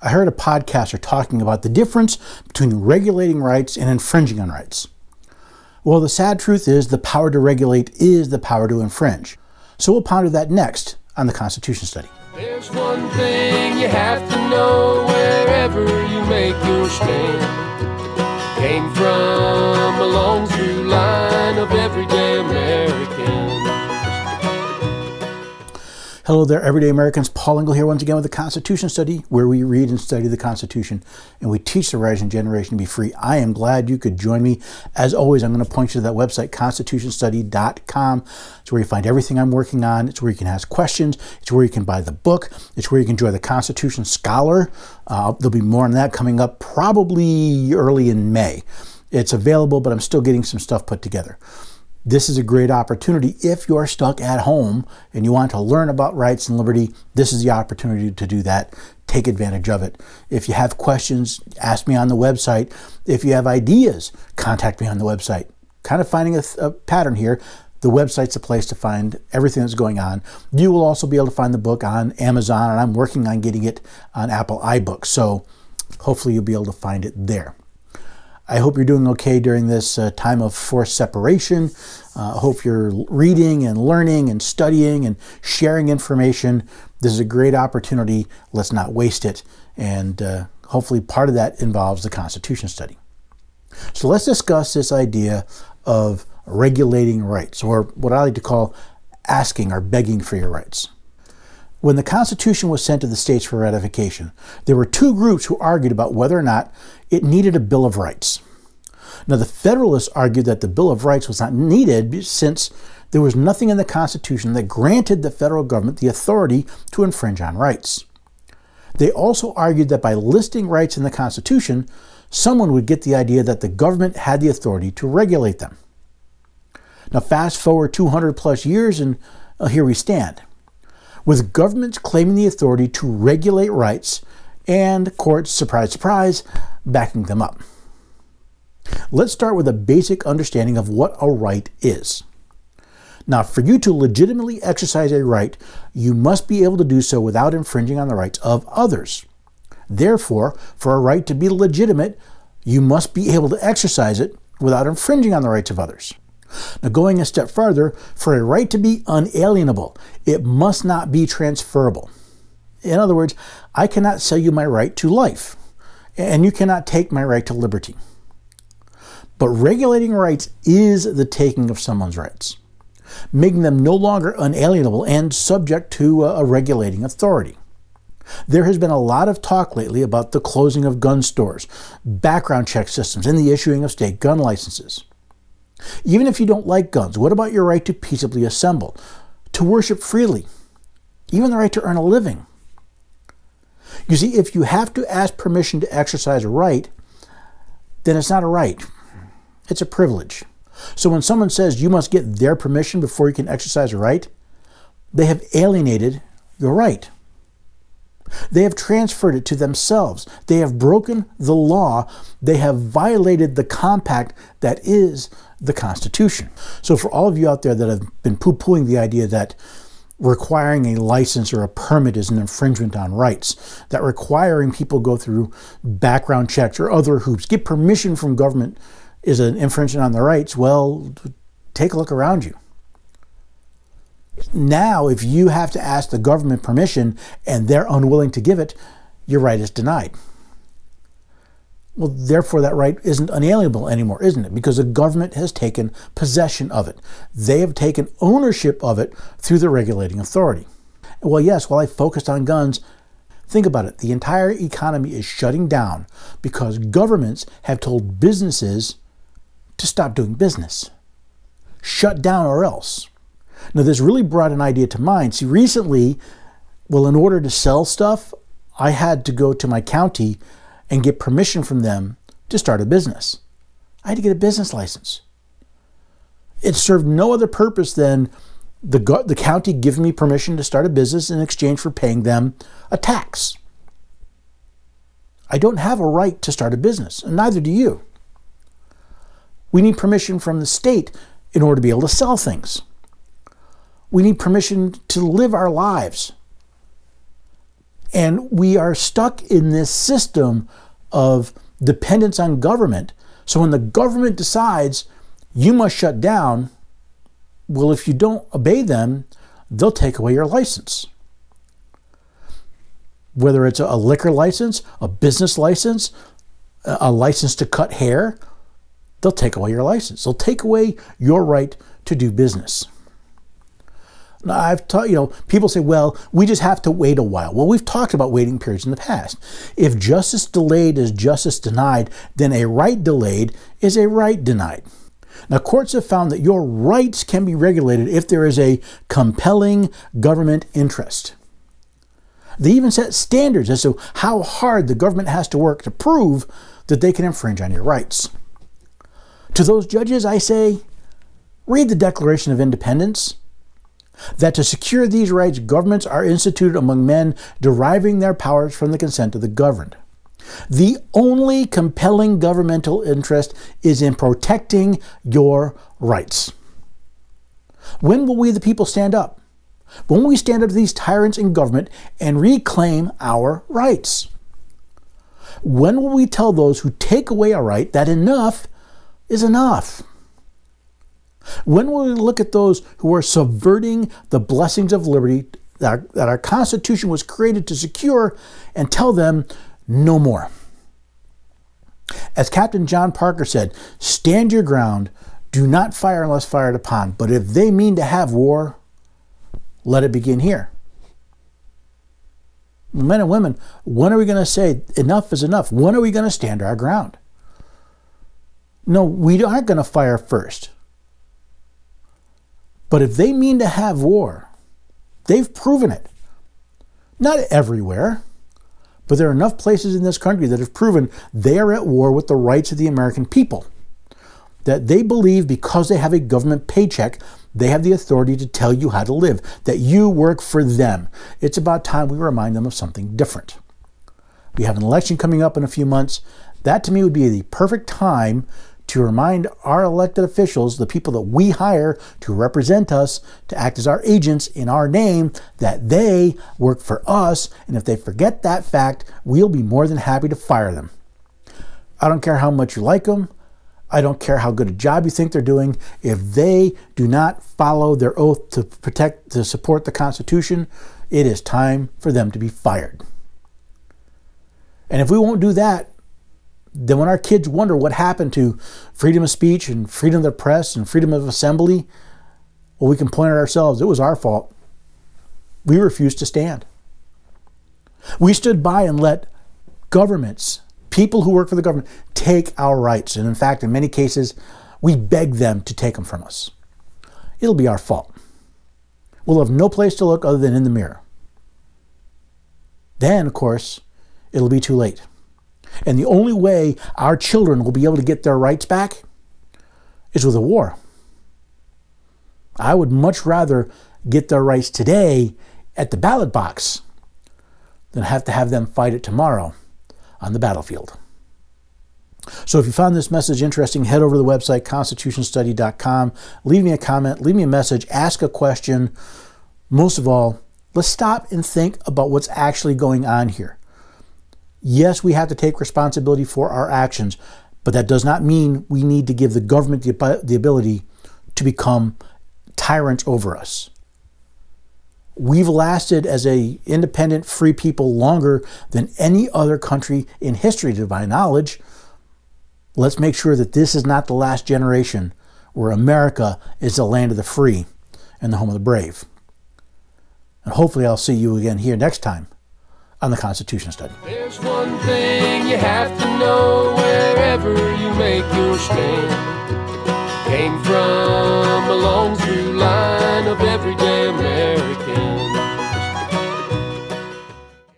I heard a podcaster talking about the difference between regulating rights and infringing on rights. Well, the sad truth is the power to regulate is the power to infringe. So we'll ponder that next on the Constitution Study. There's one thing you have to know wherever you make your stand. Came from a long through line of everyday Americans. Hello there, everyday Americans. Paul Engel here once again with the Constitution Study, where we read and study the Constitution and we teach the rising generation to be free. I am glad you could join me. As always, I'm going to point you to that website, constitutionstudy.com. It's where you find everything I'm working on. It's where you can ask questions. It's where you can buy the book. It's where you can join the Constitution Scholar. There'll be more on that coming up probably early in May. It's available, but I'm still getting some stuff put together. This is a great opportunity. If you're stuck at home and you want to learn about rights and liberty, this is the opportunity to do that. Take advantage of it. If you have questions, ask me on the website. If you have ideas, contact me on the website. Kind of finding a pattern here. The website's a place to find everything that's going on. You will also be able to find the book on Amazon, and I'm working on getting it on Apple iBooks. So hopefully you'll be able to find it there. I hope you're doing okay during this time of forced separation. I hope you're reading and learning and studying and sharing information. This is a great opportunity. Let's not waste it. And hopefully part of that involves the Constitution Study. So let's discuss this idea of regulating rights, or what I like to call asking or begging for your rights. When the Constitution was sent to the states for ratification, there were two groups who argued about whether or not it needed a Bill of Rights. Now, the Federalists argued that the Bill of Rights was not needed since there was nothing in the Constitution that granted the federal government the authority to infringe on rights. They also argued that by listing rights in the Constitution, someone would get the idea that the government had the authority to regulate them. Now, fast forward 200 plus years, and here we stand, with governments claiming the authority to regulate rights and courts, surprise, surprise, backing them up. Let's start with a basic understanding of what a right is. Now, for you to legitimately exercise a right, you must be able to do so without infringing on the rights of others. Therefore, for a right to be legitimate, you must be able to exercise it without infringing on the rights of others. Now, going a step further, for a right to be unalienable, it must not be transferable. In other words, I cannot sell you my right to life, and you cannot take my right to liberty. But regulating rights is the taking of someone's rights, making them no longer unalienable and subject to a regulating authority. There has been a lot of talk lately about the closing of gun stores, background check systems, and the issuing of state gun licenses. Even if you don't like guns, what about your right to peaceably assemble, to worship freely, even the right to earn a living? You see, if you have to ask permission to exercise a right, then it's not a right. It's a privilege. So when someone says you must get their permission before you can exercise a right, they have alienated your right. They have transferred it to themselves. They have broken the law. They have violated the compact that is the Constitution. So for all of you out there that have been poo-pooing the idea that requiring a license or a permit is an infringement on rights, that requiring people go through background checks or other hoops, get permission from government is an infringement on their rights, well, take a look around you. Now, if you have to ask the government permission and they're unwilling to give it, your right is denied. Well, therefore, that right isn't unalienable anymore, isn't it? Because the government has taken possession of it. They have taken ownership of it through the regulating authority. Well, yes, while I focused on guns, think about it. The entire economy is shutting down because governments have told businesses to stop doing business. Shut down or else. Now, this really brought an idea to mind. See, recently, in order to sell stuff, I had to go to my county and get permission from them to start a business. I had to get a business license. It served no other purpose than the county giving me permission to start a business in exchange for paying them a tax. I don't have a right to start a business, and neither do you. We need permission from the state in order to be able to sell things. We need permission to live our lives. And we are stuck in this system of dependence on government. So when the government decides you must shut down, well, if you don't obey them, they'll take away your license. Whether it's a liquor license, a business license, a license to cut hair, they'll take away your license. They'll take away your right to do business. Now, I've taught, people say, well, we just have to wait a while. Well, we've talked about waiting periods in the past. If justice delayed is justice denied, then a right delayed is a right denied. Now, courts have found that your rights can be regulated if there is a compelling government interest. They even set standards as to how hard the government has to work to prove that they can infringe on your rights. To those judges, I say, read the Declaration of Independence, that to secure these rights, governments are instituted among men deriving their powers from the consent of the governed. The only compelling governmental interest is in protecting your rights. When will we, the people, stand up? When will we stand up to these tyrants in government and reclaim our rights? When will we tell those who take away our right that enough is enough? When will we look at those who are subverting the blessings of liberty that our Constitution was created to secure and tell them no more? As Captain John Parker said, stand your ground, do not fire unless fired upon, but if they mean to have war, let it begin here. Men and women, when are we going to say enough is enough? When are we going to stand our ground? No, we aren't going to fire first. But if they mean to have war, they've proven it. Not everywhere, but there are enough places in this country that have proven they are at war with the rights of the American people. That they believe because they have a government paycheck, they have the authority to tell you how to live, that you work for them. It's about time we remind them of something different. We have an election coming up in a few months. That to me would be the perfect time to remind our elected officials, the people that we hire to represent us, to act as our agents in our name, that they work for us. And if they forget that fact, we'll be more than happy to fire them. I don't care how much you like them. I don't care how good a job you think they're doing. If they do not follow their oath to support the Constitution, it is time for them to be fired. And if we won't do that, then when our kids wonder what happened to freedom of speech and freedom of the press and freedom of assembly, well, we can point at ourselves. It was our fault. We refused to stand. We stood by and let governments, people who work for the government, take our rights. And in fact, in many cases, we begged them to take them from us. It'll be our fault. We'll have no place to look other than in the mirror. Then, of course, it'll be too late. And the only way our children will be able to get their rights back is with a war. I would much rather get their rights today at the ballot box than have to have them fight it tomorrow on the battlefield. So if you found this message interesting, head over to the website, constitutionstudy.com. Leave me a comment, leave me a message, ask a question. Most of all, let's stop and think about what's actually going on here. Yes, we have to take responsibility for our actions, but that does not mean we need to give the government the ability to become tyrants over us. We've lasted as an independent, free people longer than any other country in history, to my knowledge. Let's make sure that this is not the last generation where America is the land of the free and the home of the brave. And hopefully I'll see you again here next time on the Constitution Study. There's one thing you have to know wherever you make your stand. Came from